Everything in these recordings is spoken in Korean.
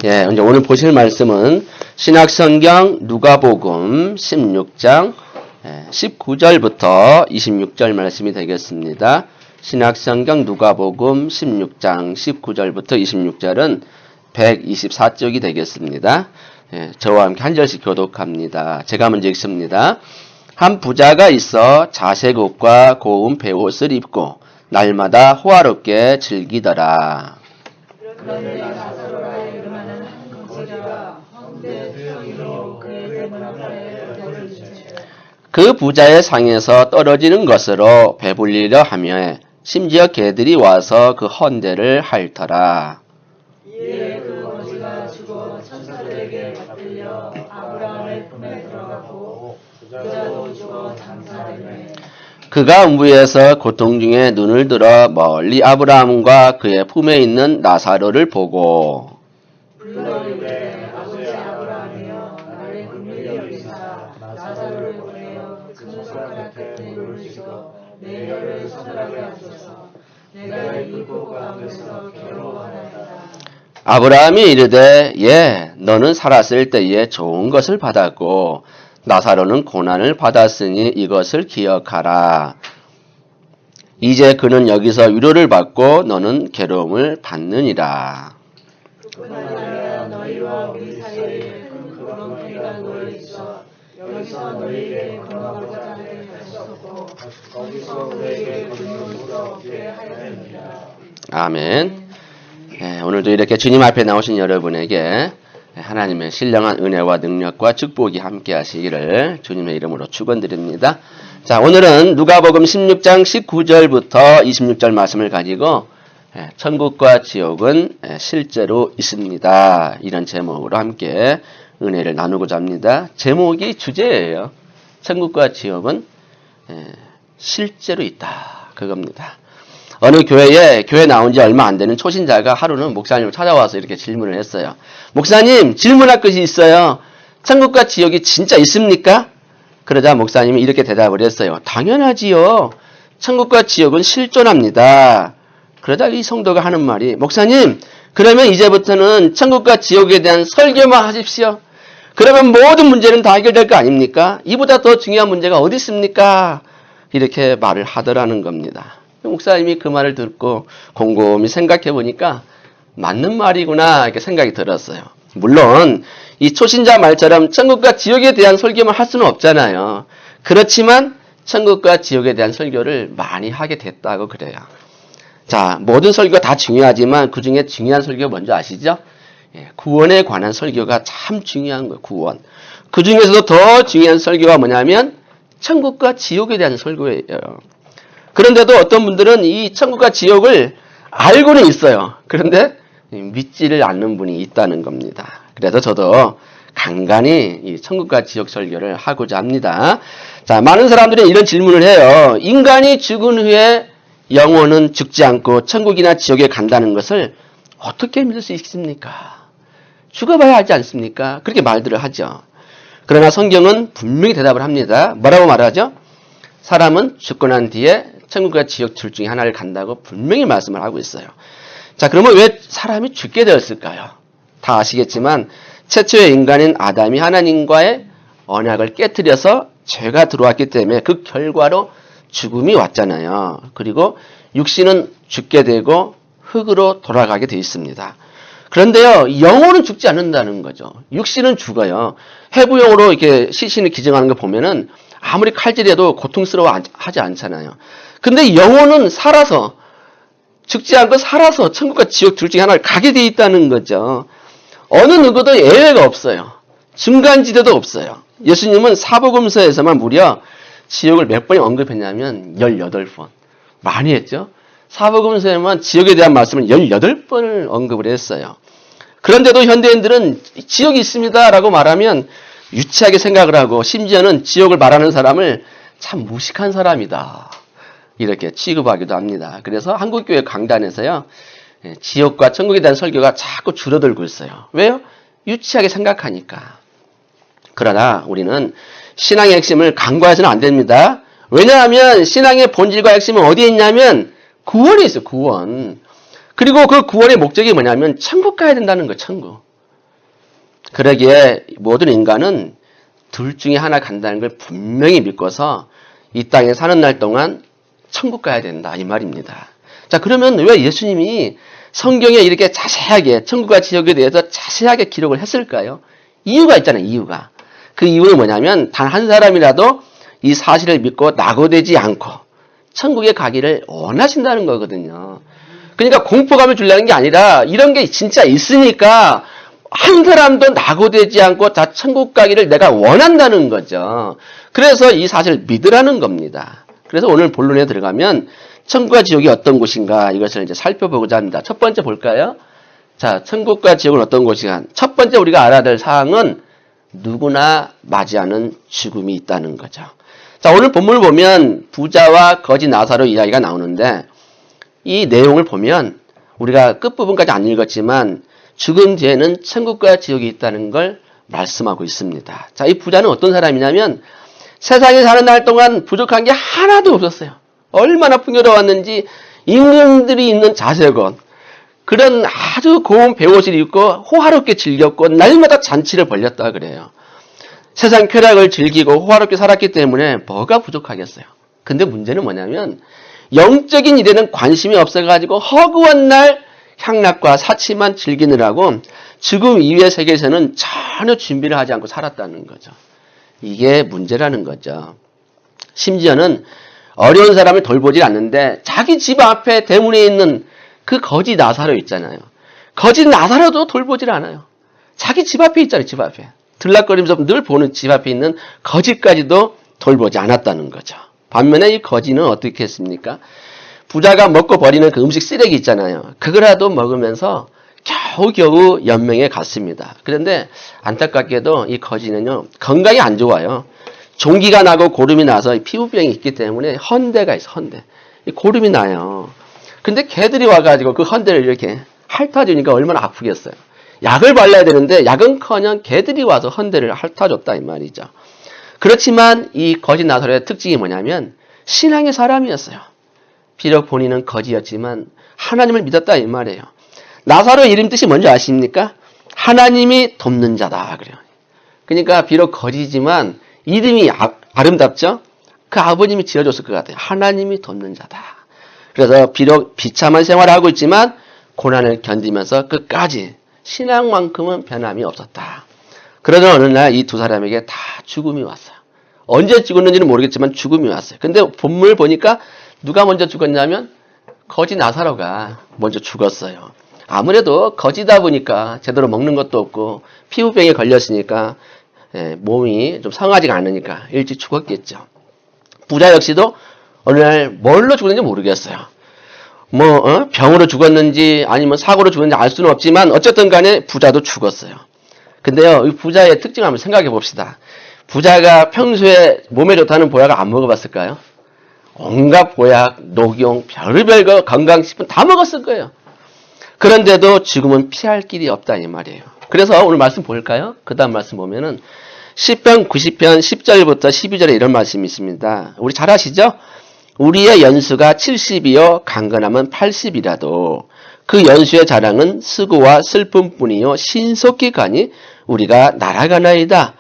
예, 이제 오늘 보실 말씀은 신약성경 누가복음 16장 19절부터 26절 말씀이 되겠습니다. 신약성경 누가복음 16장 19절부터 26절은 124쪽이 되겠습니다. 예, 저와 함께 한 절씩 교독합니다. 제가 먼저 읽습니다. 한 부자가 있어 자색 옷과 고운 베옷을 입고 날마다 호화롭게 즐기더라. 그 부자의 상에서 떨어지는 것으로 배불리려 하며 심지어 개들이 와서 그 헌대를 핥더라. 이에 그 거지가 죽어 천사들에게 받들려 아브라함의 품에 들어가고 부자도 죽어 장사되매 그가 음부에서 고통 중에 눈을 들어 멀리 아브라함과 그의 품에 있는 나사로를 보고 불러이르되 아버지 아브라함이여 나를 긍휼히 여기사 나사로를 보내어 그 손가락에 물을 주어 내 혀를 서늘하게 하소서. 내가 이곳 가운데서 괴로워하나이다. 아브라함이 이르되 예 너는 살았을 때에 좋은 것을 받았고 나사로는 고난을 받았으니 이것을 기억하라. 이제 그는 여기서 위로를 받고 너는 괴로움을 받느니라. 그뿐 아니라 너희와 우리 사이에 큰 구렁텅이가 놓여 있어 여기서 너희에게 건너가고자 하게 하셨고 거기서 우리에게 건너올 수 없게 하였습니다. 아멘. 예, 오늘도 이렇게 주님 앞에 나오신 여러분에게 하나님의 신령한 은혜와 능력과 축복이 함께 하시기를 주님의 이름으로 축원드립니다. 자, 오늘은 누가복음 16장 19절부터 26절 말씀을 가지고 천국과 지옥은 실제로 있습니다. 이런 제목으로 함께 은혜를 나누고자 합니다. 제목이 주제예요. 천국과 지옥은 실제로 있다. 그겁니다. 어느 교회 나온 지 얼마 안 되는 초신자가 하루는 목사님을 찾아와서 이렇게 질문을 했어요. 목사님, 질문할 것이 있어요. 천국과 지옥이 진짜 있습니까? 그러자 목사님이 이렇게 대답을 했어요. 당연하지요. 천국과 지옥은 실존합니다. 그러자 이 성도가 하는 말이 목사님, 그러면 이제부터는 천국과 지옥에 대한 설교만 하십시오. 그러면 모든 문제는 다 해결될 거 아닙니까? 이보다 더 중요한 문제가 어디 있습니까? 이렇게 말을 하더라는 겁니다. 목사님이 그 말을 듣고 곰곰이 생각해 보니까 맞는 말이구나 이렇게 생각이 들었어요. 물론 이 초신자 말처럼 천국과 지옥에 대한 설교만 할 수는 없잖아요. 그렇지만 천국과 지옥에 대한 설교를 많이 하게 됐다고 그래요. 자, 모든 설교가 다 중요하지만 그 중에 중요한 설교 뭔지 아시죠? 구원에 관한 설교가 참 중요한 거예요. 구원. 그 중에서도 더 중요한 설교가 뭐냐면 천국과 지옥에 대한 설교예요. 그런데도 어떤 분들은 이 천국과 지옥을 알고는 있어요. 그런데 믿지를 않는 분이 있다는 겁니다. 그래서 저도 간간히 이 천국과 지옥 설교를 하고자 합니다. 자, 많은 사람들은 이런 질문을 해요. 인간이 죽은 후에 영혼은 죽지 않고 천국이나 지옥에 간다는 것을 어떻게 믿을 수 있습니까? 죽어봐야 하지 않습니까? 그렇게 말들을 하죠. 그러나 성경은 분명히 대답을 합니다. 뭐라고 말하죠? 사람은 죽고 난 뒤에 천국과 지옥 둘 중에 하나를 간다고 분명히 말씀을 하고 있어요. 자, 그러면 왜 사람이 죽게 되었을까요? 다 아시겠지만 최초의 인간인 아담이 하나님과의 언약을 깨트려서 죄가 들어왔기 때문에 그 결과로 죽음이 왔잖아요. 그리고 육신은 죽게 되고 흙으로 돌아가게 되어 있습니다. 그런데요, 영혼은 죽지 않는다는 거죠. 육신은 죽어요. 해부용으로 이렇게 시신을 기증하는 거 보면은 아무리 칼질해도 고통스러워 하지 않잖아요. 근데 영혼은 살아서, 죽지 않고 살아서 천국과 지옥 둘 중에 하나를 가게 돼 있다는 거죠. 어느 누구도 예외가 없어요. 중간지대도 없어요. 예수님은 사복음서에서만 무려 지옥을 몇 번이 언급했냐면 18번. 많이 했죠? 사복음서에만 지옥에 대한 말씀을 18번을 언급을 했어요. 그런데도 현대인들은 지옥이 있습니다 라고 말하면 유치하게 생각을 하고 심지어는 지옥을 말하는 사람을 참 무식한 사람이다 이렇게 취급하기도 합니다. 그래서 한국교회 강단에서요 지옥과 천국에 대한 설교가 자꾸 줄어들고 있어요. 왜요? 유치하게 생각하니까. 그러나 우리는 신앙의 핵심을 간과해서는 안 됩니다. 왜냐하면 신앙의 본질과 핵심은 어디에 있냐면 구원에 있어요. 구원. 그리고 그 구원의 목적이 뭐냐면 천국 가야 된다는 거예요. 천국. 그러기에 모든 인간은 둘 중에 하나 간다는 걸 분명히 믿고서 이 땅에 사는 날 동안 천국 가야 된다 이 말입니다. 자, 그러면 왜 예수님이 성경에 이렇게 자세하게 천국과 지옥에 대해서 자세하게 기록을 했을까요? 이유가 있잖아요. 이유가. 그 이유는 뭐냐면 단 한 사람이라도 이 사실을 믿고 낙오되지 않고 천국에 가기를 원하신다는 거거든요. 그러니까 공포감을 주려는 게 아니라 이런 게 진짜 있으니까 한 사람도 낙오되지 않고 다 천국 가기를 내가 원한다는 거죠. 그래서 이 사실을 믿으라는 겁니다. 그래서 오늘 본론에 들어가면 천국과 지옥이 어떤 곳인가 이것을 이제 살펴보고자 합니다. 첫 번째 볼까요? 자, 천국과 지옥은 어떤 곳인가? 첫 번째 우리가 알아야 될 사항은 누구나 맞이하는 죽음이 있다는 거죠. 자, 오늘 본문을 보면 부자와 거지 나사로 이야기가 나오는데 이 내용을 보면 우리가 끝부분까지 안 읽었지만 죽음 뒤에는 천국과 지옥이 있다는 걸 말씀하고 있습니다. 자, 이 부자는 어떤 사람이냐면 세상에 사는 날 동안 부족한 게 하나도 없었어요. 얼마나 풍요로웠는지 임금들이 있는 자세건 그런 아주 고운 베옷을 입고 호화롭게 즐겼고 날마다 잔치를 벌였다 그래요. 세상 쾌락을 즐기고 호화롭게 살았기 때문에 뭐가 부족하겠어요. 근데 문제는 뭐냐면 영적인 일에는 관심이 없어가지고 허구한 날 향락과 사치만 즐기느라고 죽음 이후의 세계에서는 전혀 준비를 하지 않고 살았다는 거죠. 이게 문제라는 거죠. 심지어는 어려운 사람을 돌보지 않는데 자기 집 앞에 대문에 있는 그 거지 나사로 있잖아요. 거지 나사로도 돌보질 않아요. 자기 집 앞에 있잖아요. 집 앞에. 들락거리면서 늘 보는 집 앞에 있는 거지까지도 돌보지 않았다는 거죠. 반면에 이 거지는 어떻게 했습니까? 부자가 먹고 버리는 그 음식 쓰레기 있잖아요. 그거라도 먹으면서 겨우겨우 연명에 갔습니다. 그런데 안타깝게도 이 거지는요, 건강이 안 좋아요. 종기가 나고 고름이 나서 피부병이 있기 때문에 헌대가 있어, 헌대. 이 고름이 나요. 근데 개들이 와가지고 그 헌대를 이렇게 핥아주니까 얼마나 아프겠어요. 약을 발라야 되는데 약은커녕 개들이 와서 헌대를 핥아줬다 이 말이죠. 그렇지만 이 거지 나사로의 특징이 뭐냐면 신앙의 사람이었어요. 비록 본인은 거지였지만 하나님을 믿었다 이 말이에요. 나사로의 이름 뜻이 뭔지 아십니까? 하나님이 돕는 자다 그래요. 그러니까 비록 거지지만 이름이 아름답죠? 그 아버님이 지어줬을 것 같아요. 하나님이 돕는 자다. 그래서 비록 비참한 생활을 하고 있지만 고난을 견디면서 끝까지 신앙만큼은 변함이 없었다. 그러던 어느 날 이 두 사람에게 다 죽음이 왔어요. 언제 죽었는지는 모르겠지만 죽음이 왔어요. 근데 본문을 보니까 누가 먼저 죽었냐면 거지 나사로가 먼저 죽었어요. 아무래도 거지다 보니까 제대로 먹는 것도 없고 피부병에 걸렸으니까 몸이 좀 성하지가 않으니까 일찍 죽었겠죠. 부자 역시도 어느 날 뭘로 죽었는지 모르겠어요. 병으로 죽었는지 아니면 사고로 죽었는지 알 수는 없지만 어쨌든 간에 부자도 죽었어요. 근데요, 이 부자의 특징을 한번 생각해 봅시다. 부자가 평소에 몸에 좋다는 보약을 안 먹어봤을까요? 온갖 보약, 녹용, 별의별 거 건강식품 다 먹었을 거예요. 그런데도 지금은 피할 길이 없다 이 말이에요. 그래서 오늘 말씀 볼까요? 그 다음 말씀 보면은 10편 90편 10절부터 12절에 이런 말씀이 있습니다. 우리 잘 아시죠? 우리의 연수가 70이요 강건함은 80이라도 그 연수의 자랑은 수고와 슬픔뿐이요 신속히 가니 우리가 날아가나이다.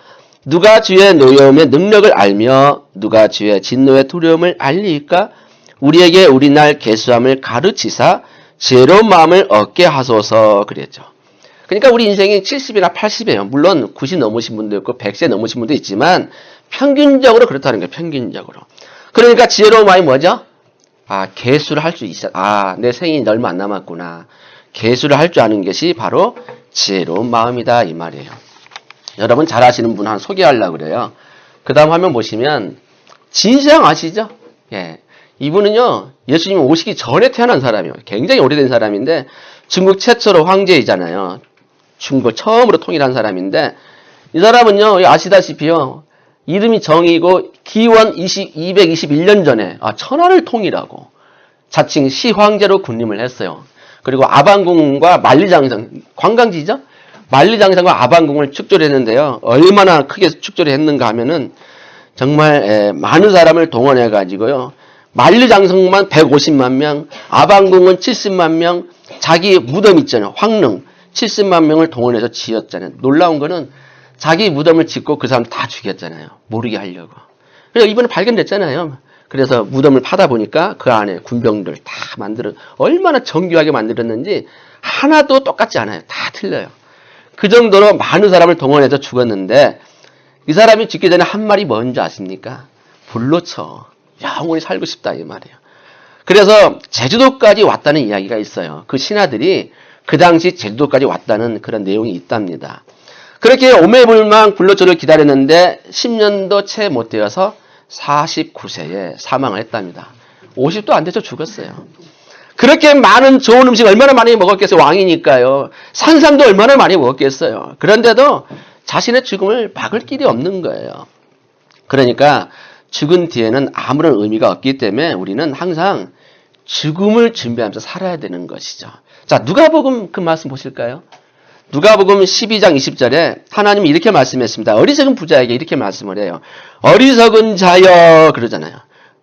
누가 주의 노여움의 능력을 알며 누가 주의 진노의 두려움을 알리까? 우리에게 우리 날 계수함을 가르치사 지혜로운 마음을 얻게 하소서 그랬죠. 그러니까 우리 인생이 70이나 80이에요. 물론 90 넘으신 분도 있고 100세 넘으신 분도 있지만 평균적으로 그렇다는 거예요. 평균적으로. 그러니까 지혜로운 마음이 뭐죠? 계수를 할 수 있어. 내 생이 얼마 안 남았구나. 계수를 할 줄 아는 것이 바로 지혜로운 마음이다 이 말이에요. 여러분 잘 아시는 분 한 소개하려고 그래요. 그 다음 화면 보시면 진시황 아시죠? 예. 이분은요, 예수님이 오시기 전에 태어난 사람이에요. 굉장히 오래된 사람인데, 중국 최초로 황제이잖아요. 중국 처음으로 통일한 사람인데, 이 사람은요, 아시다시피요, 이름이 정이고, 기원 221년 전에, 천하를 통일하고, 자칭 시황제로 군림을 했어요. 그리고 아방궁과 만리장성, 관광지죠? 만리장성과 아방궁을 축조했는데요. 얼마나 크게 축조를 했는가 하면은, 정말, 많은 사람을 동원해가지고요, 만리장성만 150만 명, 아방궁은 70만 명, 자기 무덤 있잖아요. 황릉. 70만 명을 동원해서 지었잖아요. 놀라운 거는 자기 무덤을 짓고 그 사람 다 죽였잖아요. 모르게 하려고. 그래서 이번에 발견됐잖아요. 그래서 무덤을 파다 보니까 그 안에 군병들 다 얼마나 정교하게 만들었는지 하나도 똑같지 않아요. 다 틀려요. 그 정도로 많은 사람을 동원해서 죽었는데 이 사람이 죽기 전에 한 말이 뭔지 아십니까? 불로 쳐. 영원히 살고 싶다 이 말이에요. 그래서 제주도까지 왔다는 이야기가 있어요. 그 신하들이 그 당시 제주도까지 왔다는 그런 내용이 있답니다. 그렇게 오매불망 불로초를 기다렸는데 10년도 채 못 되어서 49세에 사망을 했답니다. 50도 안 돼서 죽었어요. 그렇게 많은 좋은 음식 얼마나 많이 먹었겠어요. 왕이니까요. 산삼도 얼마나 많이 먹었겠어요. 그런데도 자신의 죽음을 막을 길이 없는 거예요. 그러니까 죽은 뒤에는 아무런 의미가 없기 때문에 우리는 항상 죽음을 준비하면서 살아야 되는 것이죠. 자, 누가복음 그 말씀 보실까요? 누가복음 12장 20절에 하나님이 이렇게 말씀했습니다. 어리석은 부자에게 이렇게 말씀을 해요. 어리석은 자여 그러잖아요.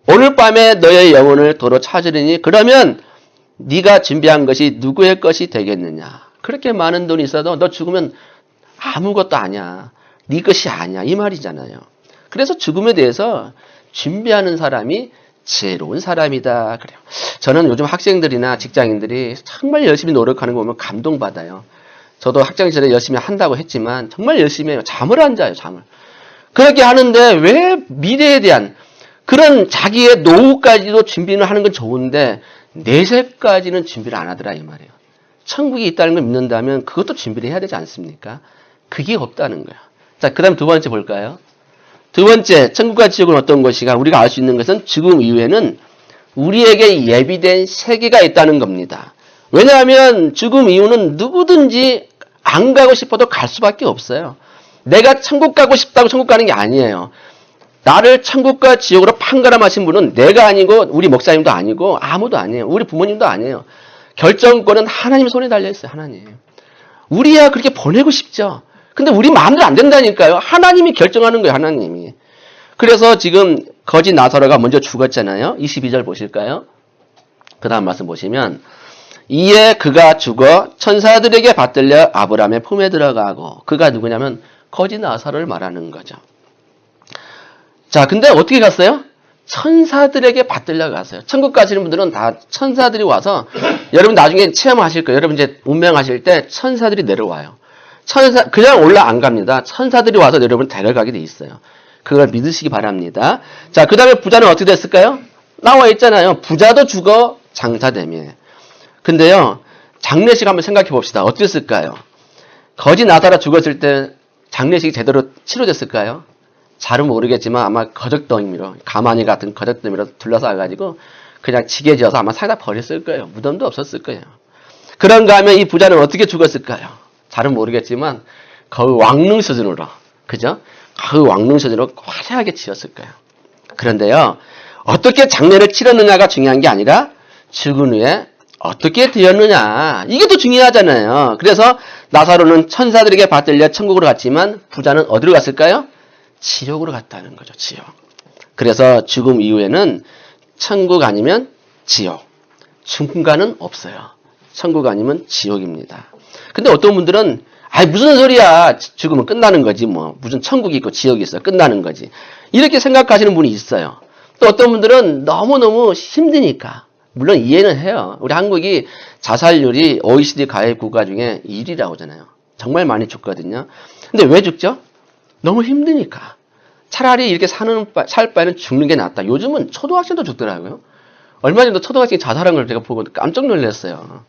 오늘 밤에 너의 영혼을 도로 찾으리니 그러면 네가 준비한 것이 누구의 것이 되겠느냐. 그렇게 많은 돈이 있어도 너 죽으면 아무것도 아니야. 네 것이 아니야. 이 말이잖아요. 그래서 죽음에 대해서 준비하는 사람이 지혜로운 사람이다. 그래요. 저는 요즘 학생들이나 직장인들이 정말 열심히 노력하는 거 보면 감동받아요. 저도 학창시절에 열심히 한다고 했지만 정말 열심히 해요. 잠을 안 자요. 잠을. 그렇게 하는데 왜 미래에 대한 그런 자기의 노후까지도 준비를 하는 건 좋은데 내세까지는 준비를 안 하더라 이 말이에요. 천국이 있다는 걸 믿는다면 그것도 준비를 해야 되지 않습니까? 그게 없다는 거예요. 자, 그 다음 두 번째 볼까요? 두 번째, 천국과 지옥은 어떤 것이가 우리가 알 수 있는 것은 죽음 이후에는 우리에게 예비된 세계가 있다는 겁니다. 왜냐하면 죽음 이후는 누구든지 안 가고 싶어도 갈 수밖에 없어요. 내가 천국 가고 싶다고 천국 가는 게 아니에요. 나를 천국과 지옥으로 판가름하신 분은 내가 아니고 우리 목사님도 아니고 아무도 아니에요. 우리 부모님도 아니에요. 결정권은 하나님 손에 달려있어요. 하나님. 우리야 그렇게 보내고 싶죠. 근데 우리 마음대로 안 된다니까요. 하나님이 결정하는 거예요. 하나님이. 그래서 지금 거지 나사로가 먼저 죽었잖아요. 22절 보실까요? 그 다음 말씀 보시면 이에 그가 죽어 천사들에게 받들려 아브라함의 품에 들어가고 그가 누구냐면 거지 나사로를 말하는 거죠. 자, 근데 어떻게 갔어요? 천사들에게 받들려 갔어요. 천국 가시는 분들은 다 천사들이 와서 여러분 나중에 체험하실 거예요. 여러분 이제 운명하실 때 천사들이 내려와요. 그냥 올라 안 갑니다. 천사들이 와서 여러분 데려가게 돼 있어요. 그걸 믿으시기 바랍니다. 자, 그 다음에 부자는 어떻게 됐을까요? 나와 있잖아요. 부자도 죽어 장사되며. 근데요, 장례식 한번 생각해 봅시다. 어땠을까요? 거지 나사로 죽었을 때 장례식이 제대로 치료됐을까요? 잘은 모르겠지만 아마 거적더미로, 가마니 같은 거적더미로 둘러싸가지고 그냥 지게 지어서 아마 사다 버렸을 거예요. 무덤도 없었을 거예요. 그런가 하면 이 부자는 어떻게 죽었을까요? 잘은 모르겠지만 거의 왕릉 수준으로, 그죠? 그 왕릉 수준으로 화려하게 지었을 거예요. 그런데요, 어떻게 장례를 치렀느냐가 중요한 게 아니라 죽은 후에 어떻게 되었느냐, 이게 더 중요하잖아요. 그래서 나사로는 천사들에게 받들려 천국으로 갔지만 부자는 어디로 갔을까요? 지옥으로 갔다는 거죠. 지옥. 그래서 죽음 이후에는 천국 아니면 지옥, 중간은 없어요. 천국 아니면 지옥입니다. 근데 어떤 분들은 아이 무슨 소리야, 죽으면 끝나는 거지 뭐, 무슨 천국이 있고 지옥이 있어, 끝나는 거지, 이렇게 생각하시는 분이 있어요. 또 어떤 분들은 너무너무 힘드니까, 물론 이해는 해요. 우리 한국이 자살률이 OECD 가입 국가 중에 1위라고 하잖아요. 정말 많이 죽거든요. 근데 왜 죽죠? 너무 힘드니까. 차라리 이렇게 살 바에는 죽는 게 낫다. 요즘은 초등학생도 죽더라고요. 얼마 전에 초등학생이 자살한 걸 제가 보고 깜짝 놀랐어요.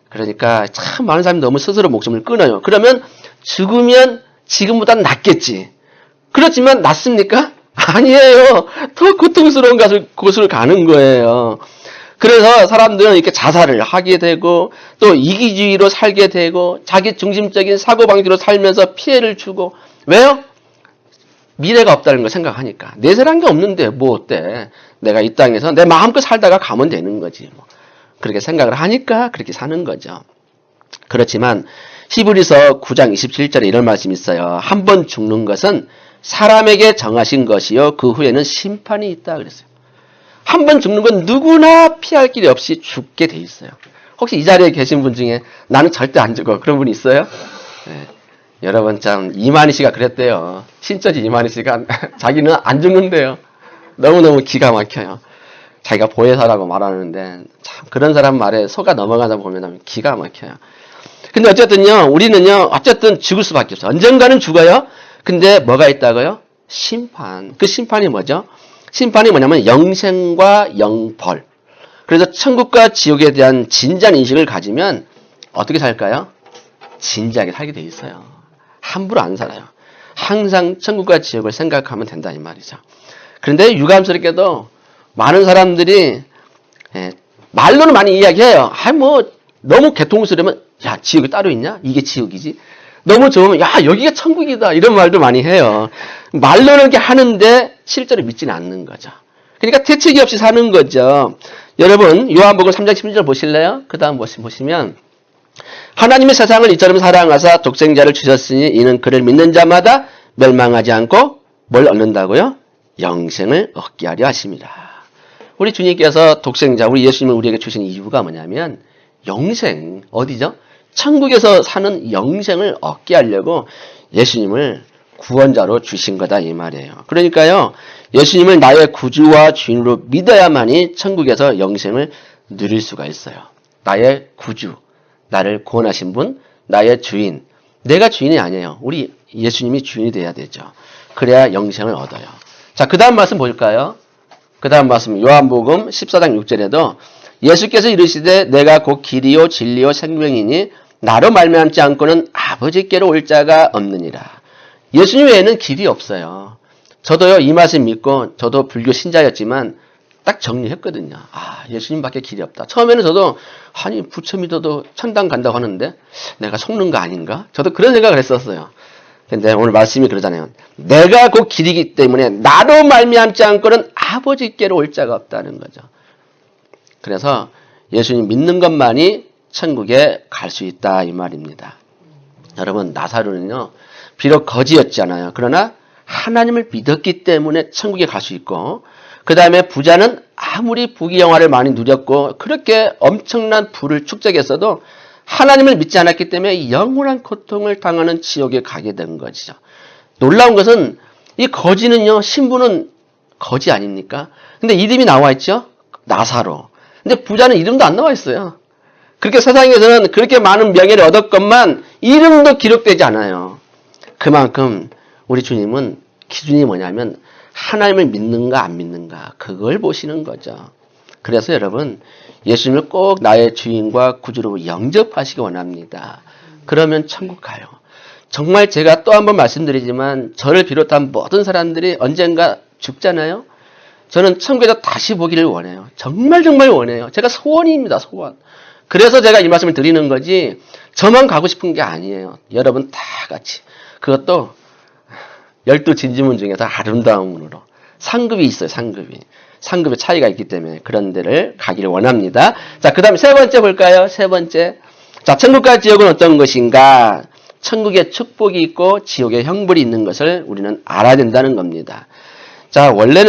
그러니까 참 많은 사람이 너무 스스로 목숨을 끊어요. 그러면 죽으면 지금보다 낫겠지. 그렇지만 낫습니까? 아니에요. 더 고통스러운 곳을 가는 거예요. 그래서 사람들은 이렇게 자살을 하게 되고 또 이기주의로 살게 되고 자기 중심적인 사고방식으로 살면서 피해를 주고. 왜요? 미래가 없다는 걸 생각하니까. 내세란 게 없는데 뭐 어때? 내가 이 땅에서 내 마음껏 살다가 가면 되는 거지. 뭐. 그렇게 생각을 하니까 그렇게 사는 거죠. 그렇지만 히브리서 9장 27절에 이런 말씀이 있어요. 한 번 죽는 것은 사람에게 정하신 것이요 그 후에는 심판이 있다 그랬어요. 한 번 죽는 건 누구나 피할 길이 없이 죽게 돼 있어요. 혹시 이 자리에 계신 분 중에 나는 절대 안 죽어. 그런 분 있어요? 네. 여러분 참 이만희 씨가 그랬대요. 신천지 이만희 씨가 자기는 안 죽는데요. 너무너무 기가 막혀요. 자기가 보혜사라고 말하는데 참 그런 사람 말에 속아 넘어가다 보면 기가 막혀요. 근데 어쨌든요, 우리는요, 어쨌든 죽을 수밖에 없어요. 언젠가는 죽어요. 근데 뭐가 있다고요? 심판. 그 심판이 뭐죠? 심판이 뭐냐면 영생과 영벌. 그래서 천국과 지옥에 대한 진지한 인식을 가지면 어떻게 살까요? 진지하게 살게 돼 있어요. 함부로 안 살아요. 항상 천국과 지옥을 생각하면 된다 이 말이죠. 그런데 유감스럽게도 많은 사람들이 말로는 많이 이야기해요. 너무 개통스러우면 야 지옥이 따로 있냐? 이게 지옥이지. 너무 좋으면 야 여기가 천국이다 이런 말도 많이 해요. 말로는 이렇게 하는데 실제로 믿지는 않는 거죠. 그러니까 대책이 없이 사는 거죠. 여러분 요한복음 3장 16절 보실래요? 그 다음 보시면 하나님의 세상을 이처럼 사랑하사 독생자를 주셨으니 이는 그를 믿는 자마다 멸망하지 않고 뭘 얻는다고요? 영생을 얻게 하려 하십니다. 우리 주님께서 독생자 우리 예수님을 우리에게 주신 이유가 뭐냐면 영생 어디죠? 천국에서 사는 영생을 얻게 하려고 예수님을 구원자로 주신 거다 이 말이에요. 그러니까요. 예수님을 나의 구주와 주인으로 믿어야만이 천국에서 영생을 누릴 수가 있어요. 나의 구주, 나를 구원하신 분, 나의 주인. 내가 주인이 아니에요. 우리 예수님이 주인이 돼야 되죠. 그래야 영생을 얻어요. 자, 그 다음 말씀 볼까요? 그 다음 말씀 요한복음 14장 6절에도 예수께서 이르시되 내가 곧 길이요 진리요 생명이니 나로 말미암지 않고는 아버지께로 올 자가 없느니라. 예수님 외에는 길이 없어요. 저도요 이 말씀 믿고 저도 불교 신자였지만 딱 정리했거든요. 아 예수님밖에 길이 없다. 처음에는 저도 아니 부처 믿어도 천당 간다고 하는데 내가 속는 거 아닌가? 저도 그런 생각을 했었어요. 근데 오늘 말씀이 그러잖아요. 내가 곧 길이기 때문에 나로 말미암지 않고는 아버지께로 올 자가 없다는 거죠. 그래서 예수님 믿는 것만이 천국에 갈 수 있다 이 말입니다. 여러분 나사로는요 비록 거지였잖아요. 그러나 하나님을 믿었기 때문에 천국에 갈 수 있고 그 다음에 부자는 아무리 부귀영화를 많이 누렸고 그렇게 엄청난 부를 축적했어도 하나님을 믿지 않았기 때문에 영원한 고통을 당하는 지옥에 가게 된 거죠. 놀라운 것은 이 거지는요 신부는 거지 아닙니까? 근데 이름이 나와 있죠? 나사로. 근데 부자는 이름도 안 나와 있어요. 그렇게 세상에서는 그렇게 많은 명예를 얻었건만 이름도 기록되지 않아요. 그만큼 우리 주님은 기준이 뭐냐면 하나님을 믿는가 안 믿는가 그걸 보시는 거죠. 그래서 여러분 예수님을 꼭 나의 주인과 구주로 영접하시기 원합니다. 그러면 천국 가요. 정말 제가 또 한 번 말씀드리지만 저를 비롯한 모든 사람들이 언젠가 죽잖아요. 저는 천국에서 다시 보기를 원해요. 정말 원해요. 제가 소원입니다. 소원. 그래서 제가 이 말씀을 드리는 거지 저만 가고 싶은 게 아니에요. 여러분 다 같이. 그것도 12진지문 중에서 아름다움으로. 상급이 있어요. 상급의 차이가 있기 때문에 그런 데를 가기를 원합니다. 자, 그 다음에 세 번째 볼까요? 세 번째. 자, 천국과 지옥은 어떤 것인가? 천국에 축복이 있고 지옥에 형벌이 있는 것을 우리는 알아야 된다는 겁니다. 자, 원래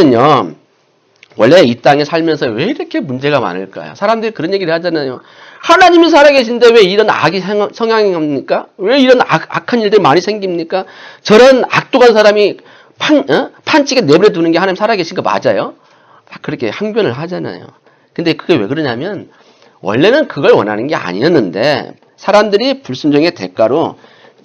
이 땅에 살면서 왜 이렇게 문제가 많을까요? 사람들이 그런 얘기를 하잖아요. 하나님이 살아계신데 왜 이런 악이 성향이 옵니까? 왜 이런 악한 일들이 많이 생깁니까? 저런 악독한 사람이 판치게 내버려 두는 게 하나님 살아계신 거 맞아요? 그렇게 항변을 하잖아요. 근데 그게 왜 그러냐면 원래는 그걸 원하는 게 아니었는데 사람들이 불순종의 대가로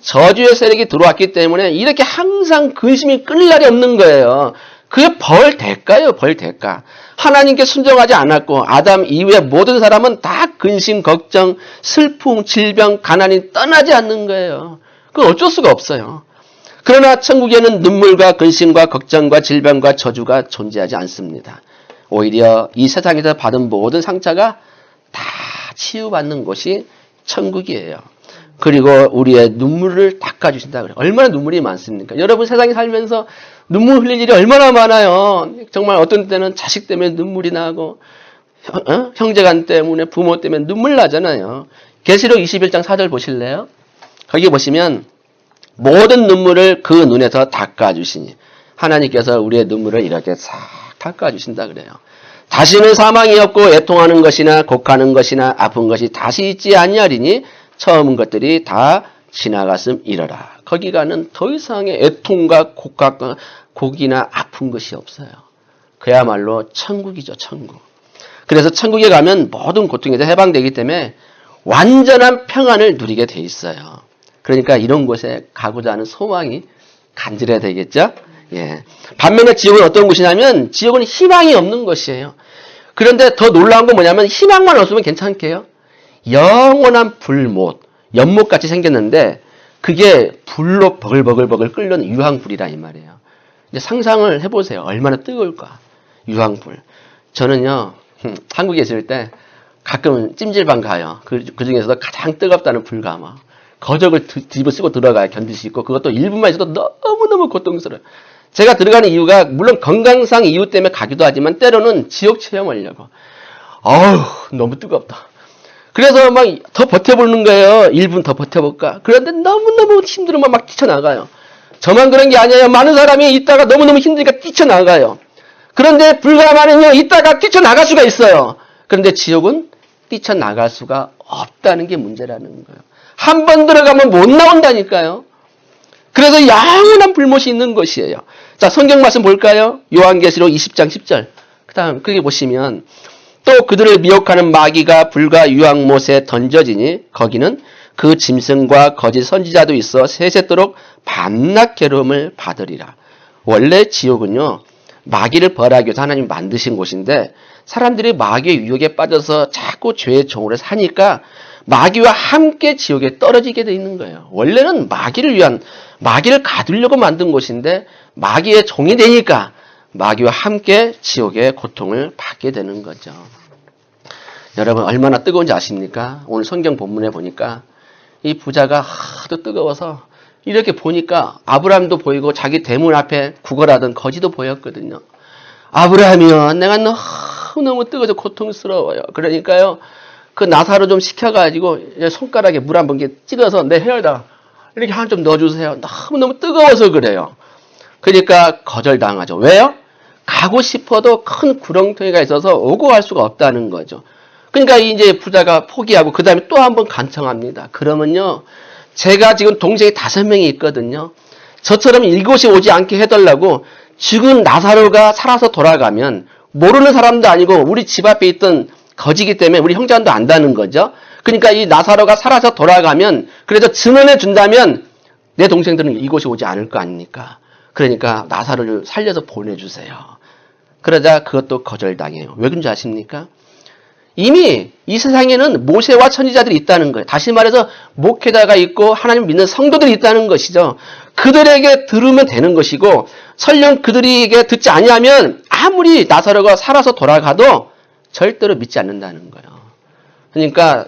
저주의 세력이 들어왔기 때문에 이렇게 항상 근심이 끊을 날이 없는 거예요. 그게 벌 대가예요. 벌 대가. 하나님께 순종하지 않았고 아담 이후의 모든 사람은 다 근심, 걱정, 슬픔, 질병, 가난이 떠나지 않는 거예요. 그건 어쩔 수가 없어요. 그러나 천국에는 눈물과 근심과 걱정과 질병과 저주가 존재하지 않습니다. 오히려 이 세상에서 받은 모든 상처가 다 치유받는 곳이 천국이에요. 그리고 우리의 눈물을 닦아주신다 그래요. 얼마나 눈물이 많습니까? 여러분 세상에 살면서 눈물 흘릴 일이 얼마나 많아요. 정말 어떤 때는 자식 때문에 눈물이 나고 형제간 때문에 부모 때문에 눈물 나잖아요. 계시록 21장 4절 보실래요? 거기 보시면 모든 눈물을 그 눈에서 닦아주시니 하나님께서 우리의 눈물을 이렇게 싹 닦아주신다 그래요. 다시는 사망이 없고 애통하는 것이나 곡하는 것이나 아픈 것이 다시 있지 아니하리니 처음 것들이 다 지나갔음 이러라. 거기가는 더 이상의 애통과 곡이나 아픈 것이 없어요. 그야말로 천국이죠, 천국. 그래서 천국에 가면 모든 고통에서 해방되기 때문에 완전한 평안을 누리게 돼 있어요. 그러니까 이런 곳에 가고자 하는 소망이 간절해야 되겠죠? 예. 반면에 지옥은 어떤 곳이냐면 지옥은 희망이 없는 것이에요. 그런데 더 놀라운 건 뭐냐면 희망만 없으면 괜찮게요. 영원한 불못, 연못같이 생겼는데 그게 불로 버글버글 끓는 유황불이라 이 말이에요. 이제 상상을 해보세요. 얼마나 뜨거울까. 유황불. 저는요, 한국에 있을 때 가끔 찜질방 가요. 그 중에서도 가장 뜨겁다는 불가마. 거적을 뒤집어 쓰고 들어가야 견딜 수 있고 그것도 1분만 있어도 너무너무 고통스러워요. 제가 들어가는 이유가 물론 건강상 이유 때문에 가기도 하지만 때로는 지옥 체험하려고. 어우 너무 뜨겁다. 그래서 막 더 버텨보는 거예요. 1분 더 버텨볼까. 그런데 너무너무 힘들으면 막 뛰쳐나가요. 저만 그런 게 아니에요. 많은 사람이 있다가 너무너무 힘드니까 뛰쳐나가요. 그런데 불가마는요. 있다가 뛰쳐나갈 수가 있어요. 그런데 지옥은 뛰쳐나갈 수가 없다는 게 문제라는 거예요. 한 번 들어가면 못 나온다니까요. 그래서 영원한 불못이 있는 것이에요. 자, 성경 말씀 볼까요? 요한계시록 20장 10절. 그 다음, 거기 보시면, 또 그들을 미혹하는 마귀가 불과 유황못에 던져지니, 거기는 그 짐승과 거짓 선지자도 있어 세세토록 밤낮 괴로움을 받으리라. 원래 지옥은요, 마귀를 벌하기 위해서 하나님이 만드신 곳인데, 사람들이 마귀의 유혹에 빠져서 자꾸 죄의 종으로 사니까, 마귀와 함께 지옥에 떨어지게 돼 있는 거예요. 원래는 마귀를 가두려고 만든 곳인데 마귀의 종이 되니까 마귀와 함께 지옥의 고통을 받게 되는 거죠. 여러분 얼마나 뜨거운지 아십니까? 오늘 성경 본문에 보니까 이 부자가 하도 뜨거워서 이렇게 보니까 아브라함도 보이고 자기 대문 앞에 구걸하던 거지도 보였거든요. 아브라함이요, 내가 너무 뜨거워서 고통스러워요. 그러니까요. 그 나사로 좀 식혀가지고 손가락에 물 한 번 찍어서 내 혀에다 이렇게 한 좀 넣어주세요. 너무너무 뜨거워서 그래요. 그러니까 거절당하죠. 왜요? 가고 싶어도 큰 구렁텅이가 있어서 오고 갈 수가 없다는 거죠. 그러니까 이제 부자가 포기하고 그 다음에 또 한 번 간청합니다. 그러면요. 제가 지금 동생이 5명이 있거든요. 저처럼 이곳이 오지 않게 해달라고 죽은 나사로가 살아서 돌아가면 모르는 사람도 아니고 우리 집 앞에 있던 거지기 때문에 우리 형제한도 안다는 거죠. 그러니까 이 나사로가 살아서 돌아가면 그래도 증언해 준다면 내 동생들은 이곳에 오지 않을 거 아닙니까? 그러니까 나사로를 살려서 보내주세요. 그러자 그것도 거절당해요. 왜 그런지 아십니까? 이미 이 세상에는 모세와 선지자들이 있다는 거예요. 다시 말해서 목회자가 있고 하나님 믿는 성도들이 있다는 것이죠. 그들에게 들으면 되는 것이고 설령 그들에게 듣지 아니하면 아무리 나사로가 살아서 돌아가도 절대로 믿지 않는다는 거예요. 그러니까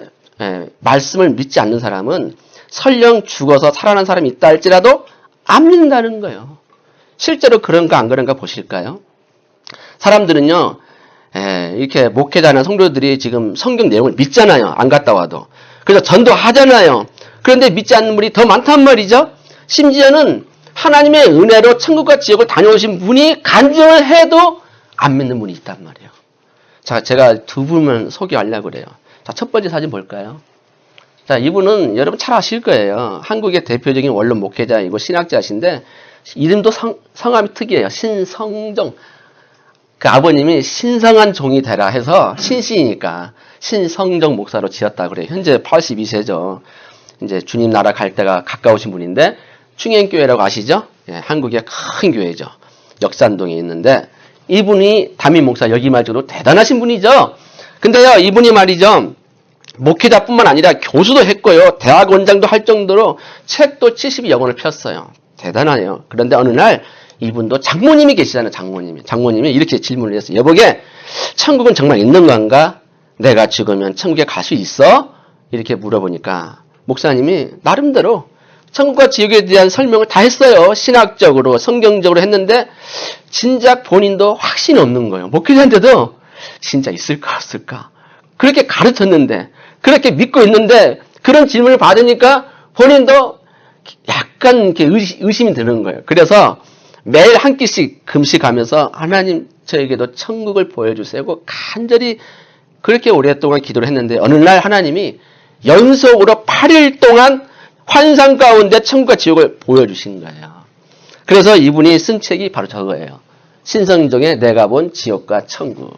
말씀을 믿지 않는 사람은 설령 죽어서 살아난 사람이 있다 할지라도 안 믿는다는 거예요. 실제로 그런가 안 그런가 보실까요? 사람들은요. 이렇게 목회자나 성도들이 지금 성경 내용을 믿잖아요. 안 갔다 와도. 그래서 전도하잖아요. 그런데 믿지 않는 분이 더 많단 말이죠. 심지어는 하나님의 은혜로 천국과 지옥을 다녀오신 분이 간증을 해도 안 믿는 분이 있단 말이에요. 자, 제가 두 분만 소개하려고 그래요. 자, 첫 번째 사진 볼까요? 자, 이분은 여러분 잘 아실 거예요. 한국의 대표적인 원론 목회자이고 신학자신데 이름도 성함이 특이해요. 신성종. 그 아버님이 신성한 종이 되라 해서 신씨니까 신성종 목사로 지었다고 그래요. 현재 82세죠. 이제 주님 나라 갈 때가 가까우신 분인데 충행교회라고 아시죠? 예, 한국의 큰 교회죠. 역산동에 있는데 이분이 담임 목사 여기 말대로 대단하신 분이죠. 근데요, 이분이 말이죠. 목회자뿐만 아니라 교수도 했고요. 대학 원장도 할 정도로 책도 70여 권을 폈어요. 대단하네요. 그런데 어느 날 이분도 장모님이 계시잖아요. 장모님이 이렇게 질문을 했어요. 여보게, 천국은 정말 있는 건가? 내가 죽으면 천국에 갈 수 있어? 이렇게 물어보니까 목사님이 나름대로 천국과 지옥에 대한 설명을 다 했어요. 신학적으로, 성경적으로 했는데 진작 본인도 확신이 없는 거예요. 목회자인데도 진짜 있을까 없을까? 그렇게 가르쳤는데, 그렇게 믿고 있는데 그런 질문을 받으니까 본인도 약간 이렇게 의심이 드는 거예요. 그래서 매일 한 끼씩 금식하면서 하나님 저에게도 천국을 보여주세요. 간절히 그렇게 오랫동안 기도를 했는데 어느 날 하나님이 연속으로 8일 동안 환상 가운데 천국과 지옥을 보여주신 거예요. 그래서 이분이 쓴 책이 바로 저거예요. 신성정의 내가 본 지옥과 천국.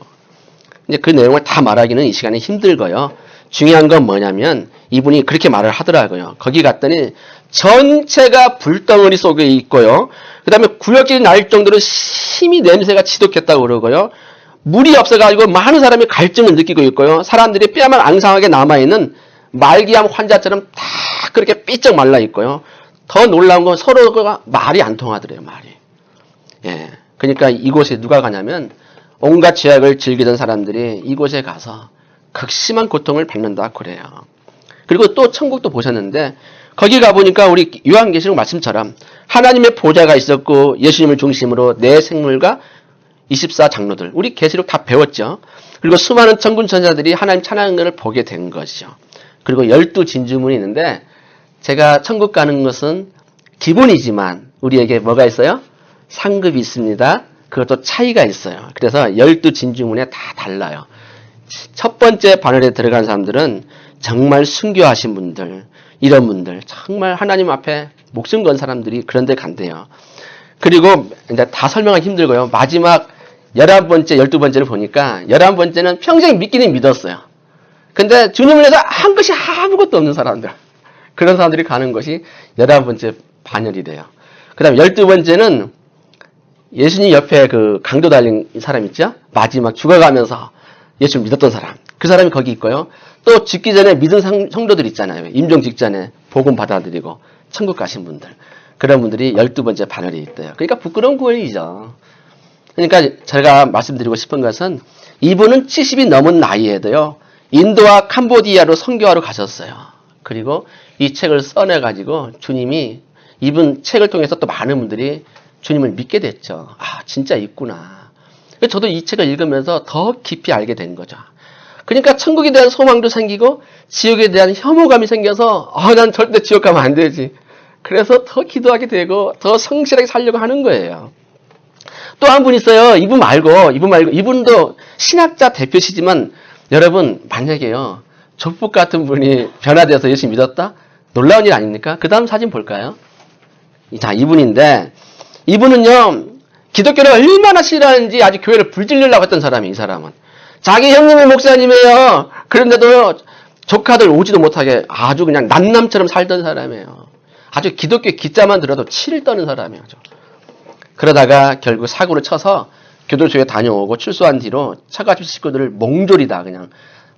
이제 그 내용을 다 말하기는 이 시간에 힘들고요. 중요한 건 뭐냐면 이분이 그렇게 말을 하더라고요. 거기 갔더니 전체가 불덩어리 속에 있고요. 그 다음에 구역질이 날 정도로 심히 냄새가 지독했다고 그러고요. 물이 없어가지고 많은 사람이 갈증을 느끼고 있고요. 사람들이 뼈만 앙상하게 남아있는 말기암 환자처럼 다 그렇게 삐쩍 말라 있고요. 더 놀라운 건 서로가 말이 안 통하더래요, 말이. 예. 그러니까 이곳에 누가 가냐면 온갖 죄악을 즐기던 사람들이 이곳에 가서 극심한 고통을 받는다 그래요. 그리고 또 천국도 보셨는데 거기 가보니까 우리 요한계시록 말씀처럼 하나님의 보좌가 있었고 예수님을 중심으로 내 생물과 24장로들 우리 계시록 다 배웠죠. 그리고 수많은 천군 천사들이 하나님 찬양하는 것을 보게 된 것이죠. 그리고 12진주문이 있는데 제가 천국 가는 것은 기본이지만 우리에게 뭐가 있어요? 상급이 있습니다. 그것도 차이가 있어요. 그래서 12진주문에 다 달라요. 첫 번째 바늘에 들어간 사람들은 정말 순교하신 분들, 이런 분들, 정말 하나님 앞에 목숨 건 사람들이 그런 데 간대요. 그리고 이제 다 설명하기 힘들고요. 마지막 11번째, 12번째를 보니까 11번째는 평생 믿기는 믿었어요. 근데 주님을 위해서 한 것이 아무것도 없는 사람들. 그런 사람들이 가는 것이 11번째 반열이 돼요. 그 다음에 12번째는 예수님 옆에 그 강도 달린 사람 있죠? 마지막 죽어가면서 예수를 믿었던 사람. 그 사람이 거기 있고요. 또 죽기 전에 믿은 성도들 있잖아요. 임종 직전에 복음 받아들이고 천국 가신 분들. 그런 분들이 12번째 반열에 있대요. 그러니까 부끄러운 구원이죠. 그러니까 제가 말씀드리고 싶은 것은 이분은 70이 넘은 나이에도요. 인도와 캄보디아로 선교하러 가셨어요. 그리고 이 책을 써내가지고 주님이 이분 책을 통해서 또 많은 분들이 주님을 믿게 됐죠. 아, 진짜 있구나. 저도 이 책을 읽으면서 더 깊이 알게 된 거죠. 그러니까 천국에 대한 소망도 생기고 지옥에 대한 혐오감이 생겨서 난 절대 지옥 가면 안 되지. 그래서 더 기도하게 되고 더 성실하게 살려고 하는 거예요. 또 한 분 있어요. 이분 말고 이분도 신학자 대표시지만 여러분 만약에요. 족북 같은 분이 변화되어서 예수 믿었다? 놀라운 일 아닙니까? 그 다음 사진 볼까요? 자, 이분인데 이분은요. 기독교를 얼마나 싫어하는지 아주 교회를 불질려고 했던 사람이 이 사람은. 자기 형님의 목사님이에요. 그런데도 조카들 오지도 못하게 아주 그냥 난남처럼 살던 사람이에요. 아주 기독교 기자만 들어도 치를 떠는 사람이에요. 그러다가 결국 사고를 쳐서 교도소에 다녀오고 출소한 뒤로 처가집 식구들을 몽졸이다 그냥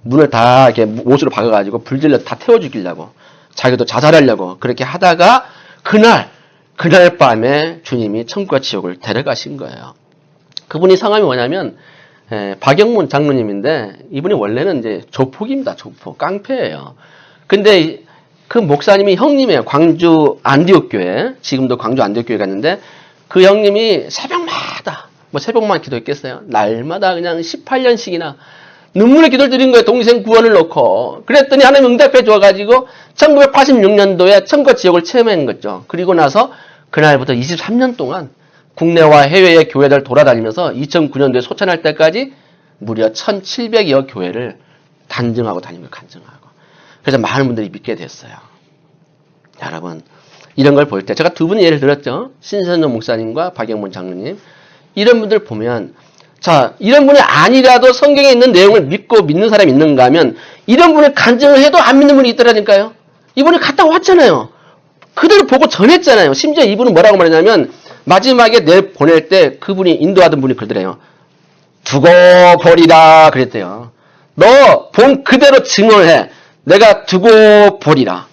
문을 다 이렇게 못으로 박아가지고 불질러 다 태워 죽이려고 자기도 자살하려고 그렇게 하다가 그날 밤에 주님이 천국과 지옥을 데려가신 거예요. 그분이 성함이 뭐냐면 박영문 장로님인데 이분이 원래는 이제 조폭입니다. 조폭 깡패예요. 근데 그 목사님이 형님이에요. 광주 안디옥교회 지금도 광주 안디옥교회 갔는데 그 형님이 새벽마다 새벽만 기도했겠어요. 날마다 그냥 18년씩이나 눈물의 기도를 드린 거예요. 동생 구원을 놓고. 그랬더니 하나님 응답해 줘가지고 1986년도에 천국과 지옥을 체험한 거죠. 그리고 나서 그날부터 23년 동안 국내와 해외의 교회들 돌아다니면서 2009년도에 소천할 때까지 무려 1700여 교회를 단증하고 다니며 간증하고. 그래서 많은 분들이 믿게 됐어요. 여러분 이런 걸 볼 때 제가 두 분의 예를 들었죠. 신선영 목사님과 박영문 장로님. 이런 분들 보면 자 이런 분이 아니라도 성경에 있는 내용을 믿고 믿는 사람이 있는가 하면 이런 분을 간증을 해도 안 믿는 분이 있더라니까요. 이분이 갔다 왔잖아요. 그대로 보고 전했잖아요. 심지어 이분은 뭐라고 말하냐면 마지막에 내보낼 때 그분이 인도하던 분이 그러더래요. 두고 보리라 그랬대요. 너 본 그대로 증언해. 내가 두고 보리라.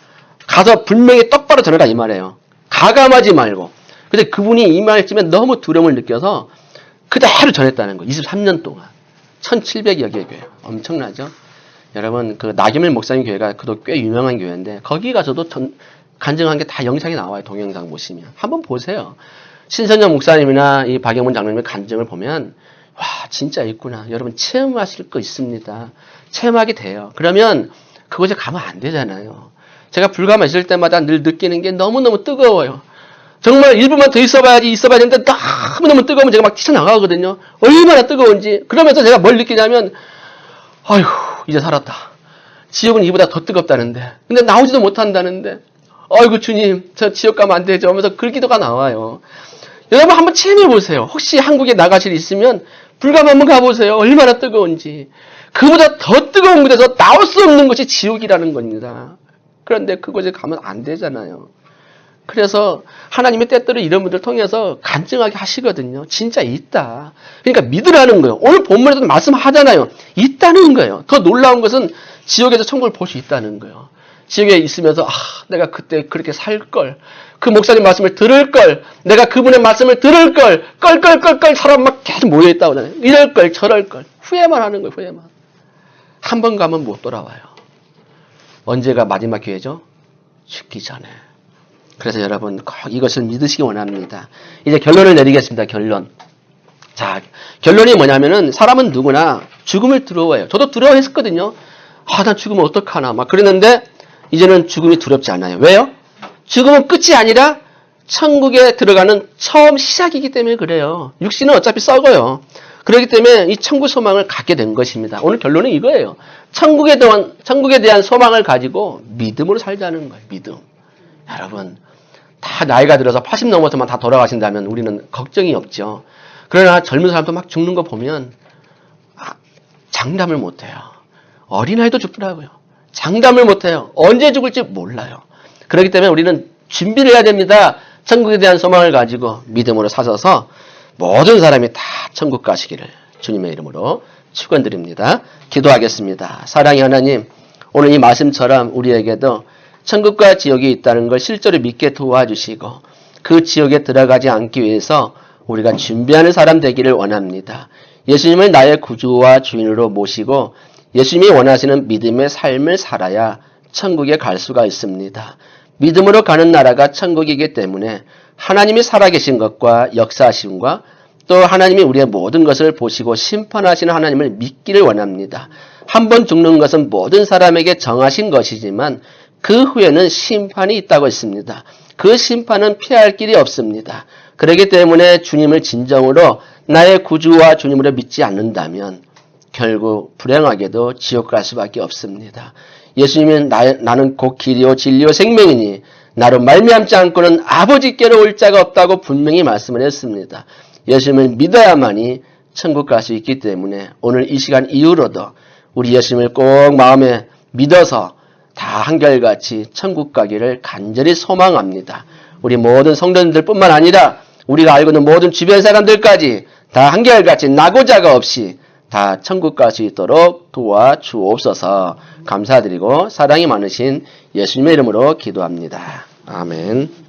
가서 분명히 똑바로 전해라 이 말이에요. 가감하지 말고. 근데 그분이 이 말쯤에 너무 두려움을 느껴서 그대로 전했다는 거예요. 23년 동안. 1700여 개의 교회. 엄청나죠? 여러분 그 나겸일 목사님 교회가 그도 꽤 유명한 교회인데 거기 가서도 간증한 게 다 영상이 나와요. 동영상 보시면. 한번 보세요. 신선영 목사님이나 이 박영문 장로님의 간증을 보면 와 진짜 있구나. 여러분 체험하실 거 있습니다. 체험하게 돼요. 그러면 그곳에 가면 안 되잖아요. 제가 불가마 있을 때마다 늘 느끼는 게 너무너무 뜨거워요. 정말 1분만 더 있어야 되는데 너무너무 뜨거우면 제가 막 튀쳐나가거든요. 얼마나 뜨거운지. 그러면서 제가 뭘 느끼냐면 아휴 이제 살았다. 지옥은 이보다 더 뜨겁다는데. 근데 나오지도 못한다는데. 아이고 주님 저 지옥 가면 안 되죠 하면서 그 기도가 나와요. 여러분 한번 체험해보세요. 혹시 한국에 나가실 있으면 불감 한번 가보세요. 얼마나 뜨거운지. 그보다 더 뜨거운 곳에서 나올 수 없는 것이 지옥이라는 겁니다. 그런데 그곳에 가면 안 되잖아요. 그래서 하나님의 때때로 이런 분들 통해서 간증하게 하시거든요. 진짜 있다. 그러니까 믿으라는 거예요. 오늘 본문에도 말씀하잖아요. 있다는 거예요. 더 놀라운 것은 지옥에서 천국을 볼 수 있다는 거예요. 지옥에 있으면서 내가 그때 그렇게 살 걸, 그 목사님 말씀을 들을 걸, 내가 그분의 말씀을 들을 걸, 껄껄껄껄 사람 막 계속 모여있다고 하잖아요. 이럴 걸 저럴 걸 후회만 하는 거예요. 후회만. 한 번 가면 못 돌아와요. 언제가 마지막 기회죠? 죽기 전에. 그래서 여러분 꼭 이것을 믿으시기 원합니다. 이제 결론을 내리겠습니다. 결론. 자, 결론이 뭐냐면은 사람은 누구나 죽음을 두려워해요. 저도 두려워했었거든요. 난 죽으면 어떡하나 막 그랬는데 이제는 죽음이 두렵지 않아요. 왜요? 죽음은 끝이 아니라 천국에 들어가는 처음 시작이기 때문에 그래요. 육신은 어차피 썩어요. 그렇기 때문에 이 천국 소망을 갖게 된 것입니다. 오늘 결론은 이거예요. 천국에 대한 소망을 가지고 믿음으로 살자는 거예요. 믿음. 여러분 다 나이가 들어서 80 넘어서만 다 돌아가신다면 우리는 걱정이 없죠. 그러나 젊은 사람도 막 죽는 거 보면 장담을 못해요. 어린아이도 죽더라고요. 장담을 못해요. 언제 죽을지 몰라요. 그렇기 때문에 우리는 준비를 해야 됩니다. 천국에 대한 소망을 가지고 믿음으로 사서서 모든 사람이 다 천국 가시기를 주님의 이름으로 축원드립니다. 기도하겠습니다. 사랑의 하나님, 오늘 이 말씀처럼 우리에게도 천국과 지옥이 있다는 걸 실제로 믿게 도와주시고 그 지옥에 들어가지 않기 위해서 우리가 준비하는 사람 되기를 원합니다. 예수님을 나의 구주와 주인으로 모시고 예수님이 원하시는 믿음의 삶을 살아야 천국에 갈 수가 있습니다. 믿음으로 가는 나라가 천국이기 때문에 하나님이 살아계신 것과 역사하심과 또 하나님이 우리의 모든 것을 보시고 심판하시는 하나님을 믿기를 원합니다. 한 번 죽는 것은 모든 사람에게 정하신 것이지만 그 후에는 심판이 있다고 했습니다. 그 심판은 피할 길이 없습니다. 그렇기 때문에 주님을 진정으로 나의 구주와 주님으로 믿지 않는다면 결국 불행하게도 지옥 갈 수밖에 없습니다. 예수님은 나는 곧 길이요 진리요 생명이니 나로 말미암지 않고는 아버지께로 올 자가 없다고 분명히 말씀을 했습니다. 예수님을 믿어야만이 천국 갈 수 있기 때문에 오늘 이 시간 이후로도 우리 예수님을 꼭 마음에 믿어서 다 한결같이 천국 가기를 간절히 소망합니다. 우리 모든 성도님들 뿐만 아니라 우리가 알고 있는 모든 주변 사람들까지 다 한결같이 나고자가 없이 다 천국 갈 수 있도록 도와주옵소서. 감사드리고 사랑이 많으신 예수님의 이름으로 기도합니다. 아멘.